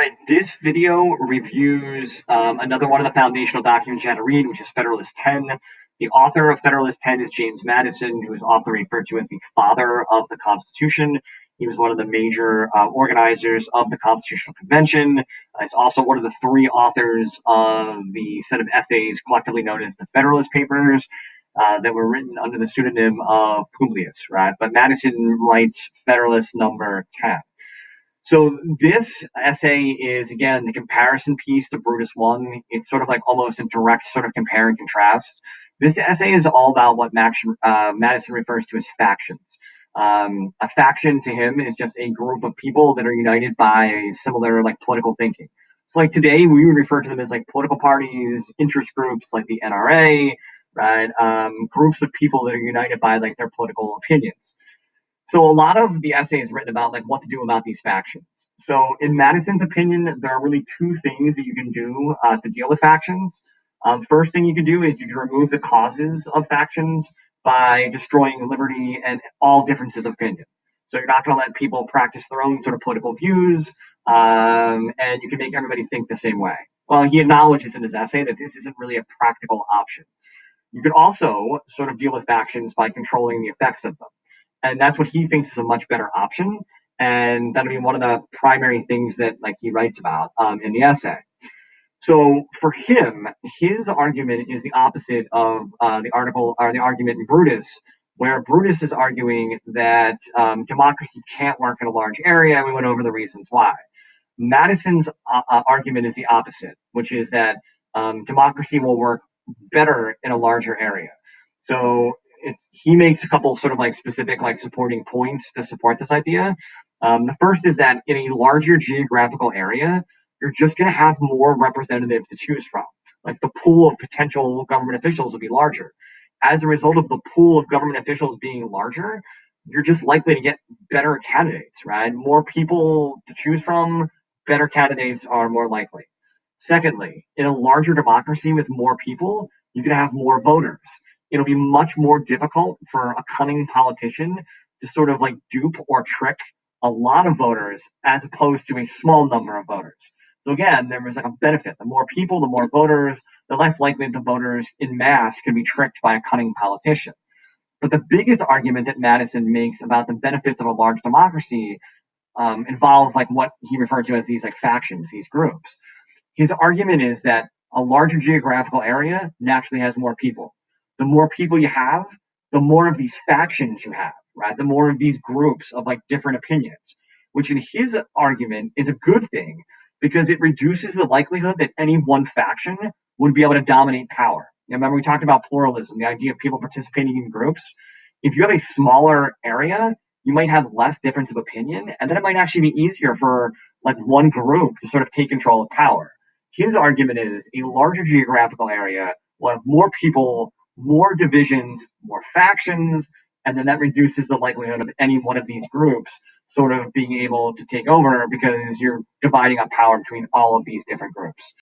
Right, this video reviews another one of the foundational documents you had to read, which is Federalist 10. The author of Federalist 10 is James Madison, who is often referred to as the father of the Constitution. He was one of the major organizers of the Constitutional Convention. He's also one of the three authors of the set of essays collectively known as the Federalist Papers that were written under the pseudonym of Publius, right? But Madison writes Federalist number 10. So this essay is again the comparison piece to Brutus One. It's sort of like almost a direct sort of compare and contrast. This essay is all about what Madison refers to as factions. A faction to him is just a group of people that are united by similar like political thinking. So like today we would refer to them as like political parties, interest groups like the NRA, right? Groups of people that are united by like their political opinions. So a lot of the essay is written about like what to do about these factions. So in Madison's opinion, there are really two things that you can do to deal with factions. First thing you can do is you can remove the causes of factions by destroying liberty and all differences of opinion. So you're not going to let people practice their own sort of political views, and you can make everybody think the same way. Well, he acknowledges in his essay that this isn't really a practical option. You could also sort of deal with factions by controlling the effects of them. And that's what he thinks is a much better option. And that'll be one of the primary things that like he writes about in the essay. So for him, his argument is the opposite of the article or the argument in Brutus, where Brutus is arguing that democracy can't work in a large area. We went over the reasons why. Madison's argument is the opposite, which is that democracy will work better in a larger area. So he makes a couple sort of like specific like supporting points to support this idea. The first is that in a larger geographical area, you're just going to have more representatives to choose from. Like the pool of potential government officials will be larger. As a result of the pool of government officials being larger, you're just likely to get better candidates, right? More people to choose from, better candidates are more likely. Secondly, in a larger democracy with more people, you can have more voters. It'll be much more difficult for a cunning politician to sort of like dupe or trick a lot of voters as opposed to a small number of voters. So again, there was like a benefit. The more people, the more voters, the less likely the voters in mass can be tricked by a cunning politician. But the biggest argument that Madison makes about the benefits of a large democracy involve like what he referred to as these like factions, these groups. His argument is that a larger geographical area naturally has more people. The more people you have, the more of these factions you have, right? The more of these groups of like different opinions, which in his argument is a good thing because it reduces the likelihood that any one faction would be able to dominate power. Remember, we talked about pluralism, the idea of people participating in groups. If you have a smaller area, you might have less difference of opinion, and then it might actually be easier for like one group to sort of take control of power. His argument is a larger geographical area will have more people, more divisions, more factions, and then that reduces the likelihood of any one of these groups sort of being able to take over because you're dividing up power between all of these different groups.